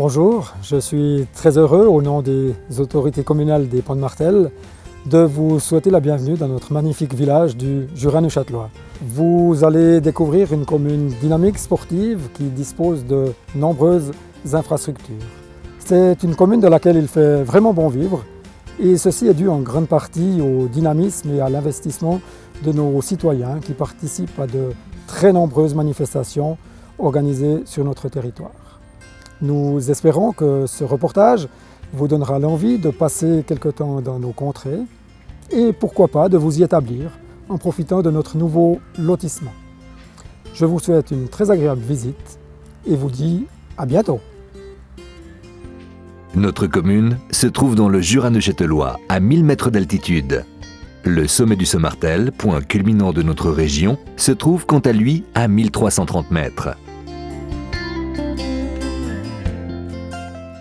Bonjour, je suis très heureux au nom des autorités communales des Ponts de Martel de vous souhaiter la bienvenue dans notre magnifique village du Jura-Neuchâtelois. Vous allez découvrir une commune dynamique, sportive, qui dispose de nombreuses infrastructures. C'est une commune dans laquelle il fait vraiment bon vivre et ceci est dû en grande partie au dynamisme et à l'investissement de nos citoyens qui participent à de très nombreuses manifestations organisées sur notre territoire. Nous espérons que ce reportage vous donnera l'envie de passer quelque temps dans nos contrées et pourquoi pas de vous y établir en profitant de notre nouveau lotissement. Je vous souhaite une très agréable visite et vous dis à bientôt. Notre commune se trouve dans le Jura-Neuchâtelois, à 1000 mètres d'altitude. Le sommet du Saut-Martel, point culminant de notre région, se trouve quant à lui à 1330 mètres.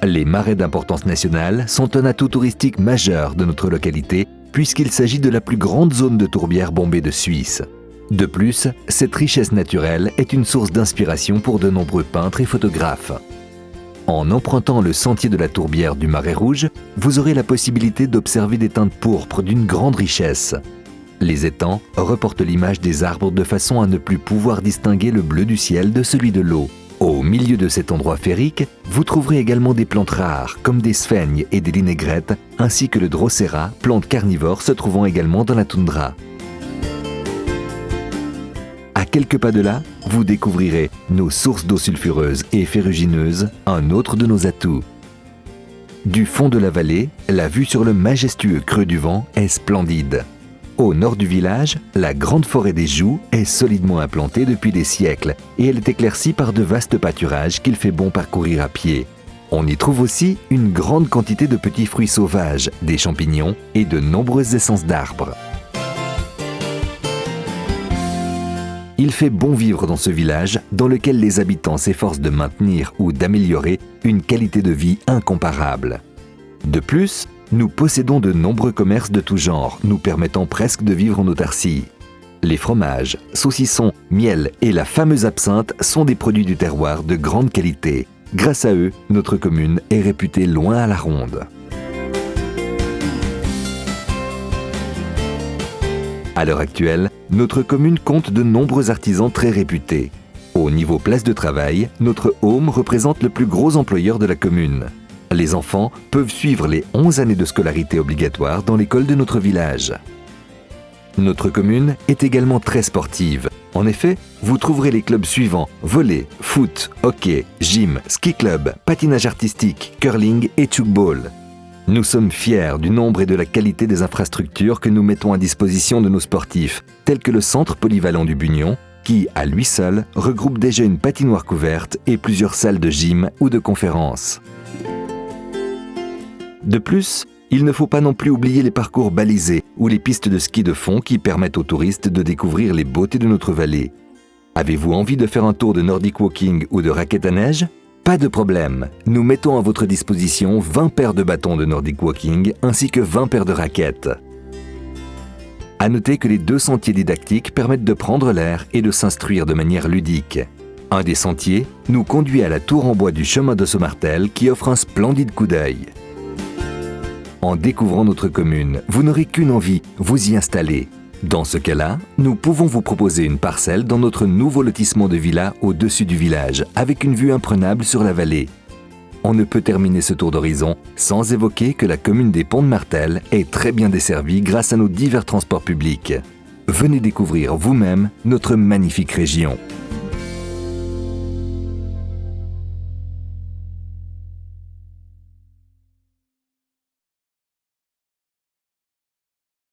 Les marais d'importance nationale sont un atout touristique majeur de notre localité puisqu'il s'agit de la plus grande zone de tourbières bombées de Suisse. De plus, cette richesse naturelle est une source d'inspiration pour de nombreux peintres et photographes. En empruntant le sentier de la tourbière du Marais Rouge, vous aurez la possibilité d'observer des teintes pourpres d'une grande richesse. Les étangs reportent l'image des arbres de façon à ne plus pouvoir distinguer le bleu du ciel de celui de l'eau. Au milieu de cet endroit féerique, vous trouverez également des plantes rares, comme des sphènes et des linégrètes, ainsi que le drosera, plante carnivore se trouvant également dans la toundra. À quelques pas de là, vous découvrirez nos sources d'eau sulfureuse et ferrugineuse, un autre de nos atouts. Du fond de la vallée, la vue sur le majestueux creux du Vent est splendide. Au nord du village, la grande forêt des Joues est solidement implantée depuis des siècles et elle est éclaircie par de vastes pâturages qu'il fait bon parcourir à pied. On y trouve aussi une grande quantité de petits fruits sauvages, des champignons et de nombreuses essences d'arbres. Il fait bon vivre dans ce village dans lequel les habitants s'efforcent de maintenir ou d'améliorer une qualité de vie incomparable. De plus, nous possédons de nombreux commerces de tout genre, nous permettant presque de vivre en autarcie. Les fromages, saucissons, miel et la fameuse absinthe sont des produits du terroir de grande qualité. Grâce à eux, notre commune est réputée loin à la ronde. À l'heure actuelle, notre commune compte de nombreux artisans très réputés. Au niveau place de travail, notre home représente le plus gros employeur de la commune. Les enfants peuvent suivre les 11 années de scolarité obligatoire dans l'école de notre village. Notre commune est également très sportive. En effet, vous trouverez les clubs suivants: volley, foot, hockey, gym, ski club, patinage artistique, curling et tchoukball. Nous sommes fiers du nombre et de la qualité des infrastructures que nous mettons à disposition de nos sportifs, tels que le centre polyvalent du Bugnon, qui, à lui seul, regroupe déjà une patinoire couverte et plusieurs salles de gym ou de conférences. De plus, il ne faut pas non plus oublier les parcours balisés ou les pistes de ski de fond qui permettent aux touristes de découvrir les beautés de notre vallée. Avez-vous envie de faire un tour de Nordic Walking ou de raquettes à neige ? Pas de problème, nous mettons à votre disposition 20 paires de bâtons de Nordic Walking ainsi que 20 paires de raquettes. À noter que les 2 sentiers didactiques permettent de prendre l'air et de s'instruire de manière ludique. Un des sentiers nous conduit à la tour en bois du chemin de Saut-Martel qui offre un splendide coup d'œil. En découvrant notre commune, vous n'aurez qu'une envie, vous y installer. Dans ce cas-là, nous pouvons vous proposer une parcelle dans notre nouveau lotissement de villas au-dessus du village, avec une vue imprenable sur la vallée. On ne peut terminer ce tour d'horizon sans évoquer que la commune des Ponts de Martel est très bien desservie grâce à nos divers transports publics. Venez découvrir vous-même notre magnifique région.